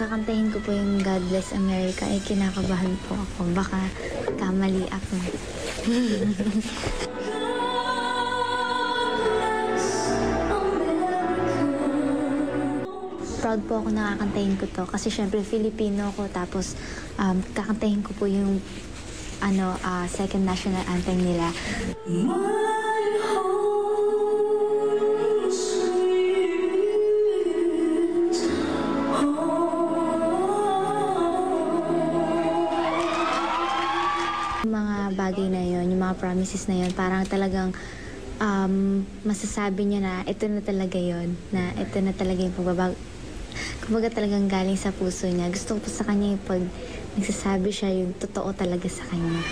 kakantahin ko po yung God Bless America, ay kinakabahan po ako. Baka kamali ako. Proud po ako nakakantahin ko to kasi syempre Filipino ko, tapos kakantahin ko po yung second national anthem nila. Yung mga bagay na yon, yung mga promises na yon, parang talagang masasabi niya na ito na talaga yon, na ito na talaga yung pagbabago. Kumbaga talagang galing sa puso niya. Gusto ko po sa kanya yung pag nagsasabi siya yung totoo talaga sa kanya.